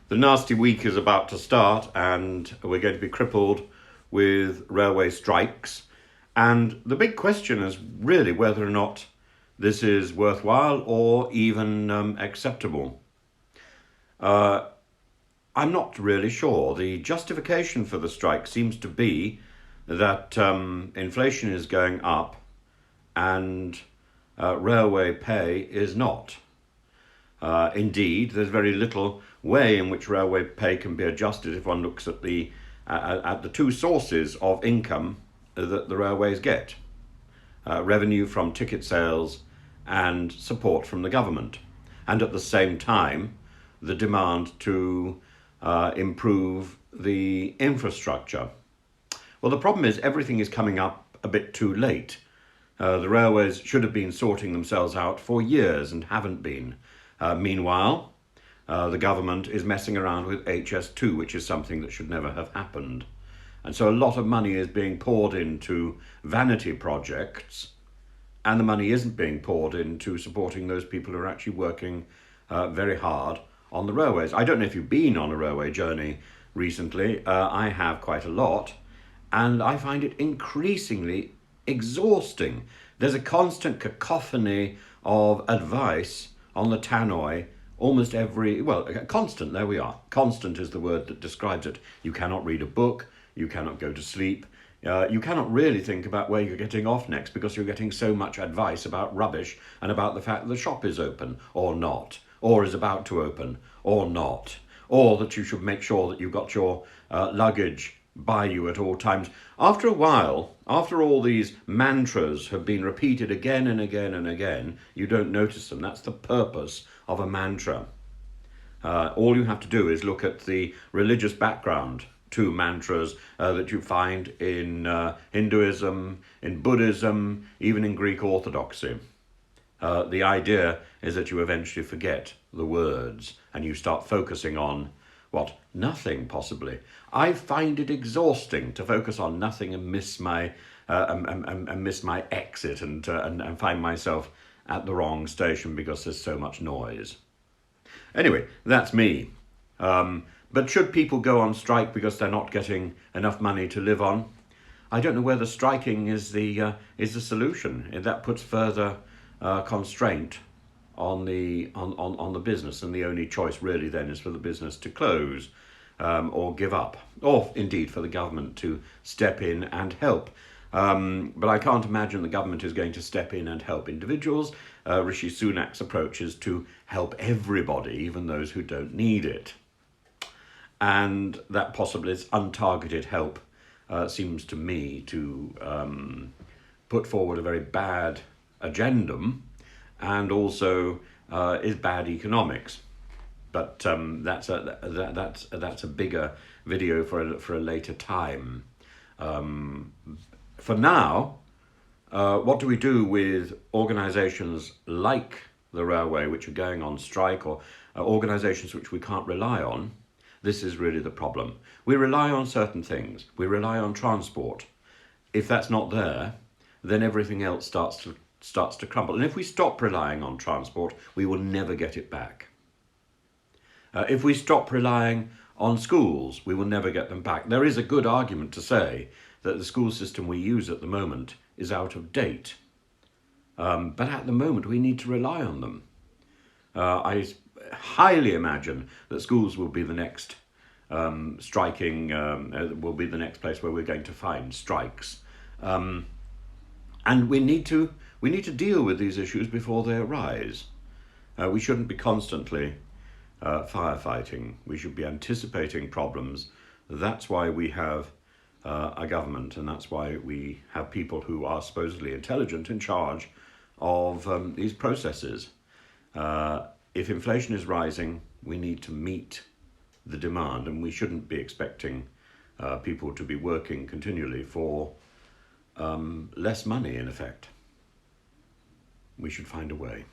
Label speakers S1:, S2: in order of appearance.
S1: The nasty week is about to start, and we're going to be crippled with railway strikes. And the big question is really whether or not this is worthwhile or even acceptable. I'm not really sure. The justification for the strike seems to be that inflation is going up and railway pay is not. Indeed, there's very little way in which railway pay can be adjusted if one looks at the two sources of income that the railways get: revenue from ticket sales and support from the government, and at the same time, the demand to improve the infrastructure. Well, the problem is everything is coming up a bit too late. The railways should have been sorting themselves out for years and haven't been. Meanwhile, the government is messing around with HS2, which is something that should never have happened. And so a lot of money is being poured into vanity projects, and the money isn't being poured into supporting those people who are actually working very hard on the railways. I don't know if you've been on a railway journey recently. I have quite a lot, and I find it increasingly exhausting. There's a constant cacophony of advice on the tannoy almost constant, there we are. Constant is the word that describes it. You cannot read a book, you cannot go to sleep, you cannot really think about where you're getting off next because you're getting so much advice about rubbish and about the fact that the shop is open or not, or is about to open or not, or that you should make sure that you've got your luggage by you at all times. After a while, after all these mantras have been repeated again and again and again, you don't notice them. That's the purpose of a mantra. All you have to do is look at the religious background to mantras that you find in Hinduism, in Buddhism, even in Greek Orthodoxy. The idea is that you eventually forget the words and you start focusing on what? Nothing, possibly. I find it exhausting to focus on nothing and miss my exit and find myself at the wrong station because there's so much noise. Anyway, that's me. But should people go on strike because they're not getting enough money to live on? I don't know whether striking is the solution. That puts further constraint on the business, and the only choice really then is for the business to close or give up, or indeed for the government to step in and help. But I can't imagine the government is going to step in and help individuals. Rishi Sunak's approach is to help everybody, even those who don't need it. And that possibly is untargeted help seems to me to put forward a very bad agendum, and also is bad economics. But that's a bigger video for a later time. For now, what do we do with organisations like the railway, which are going on strike, or organisations which we can't rely on? This is really the problem. We rely on certain things. We rely on transport. If that's not there, then everything else starts to crumble. And if we stop relying on transport, we will never get it back. If we stop relying on schools, we will never get them back. There is a good argument to say that the school system we use at the moment is out of date. But at the moment, we need to rely on them. I highly imagine that schools will be the next striking, will be the next place where we're going to find strikes. And we need to deal with these issues before they arise. We shouldn't be constantly firefighting. We should be anticipating problems. That's why we have a government, and that's why we have people who are supposedly intelligent in charge of these processes. If inflation is rising, we need to meet the demand, and we shouldn't be expecting people to be working continually for less money, in effect. We should find a way.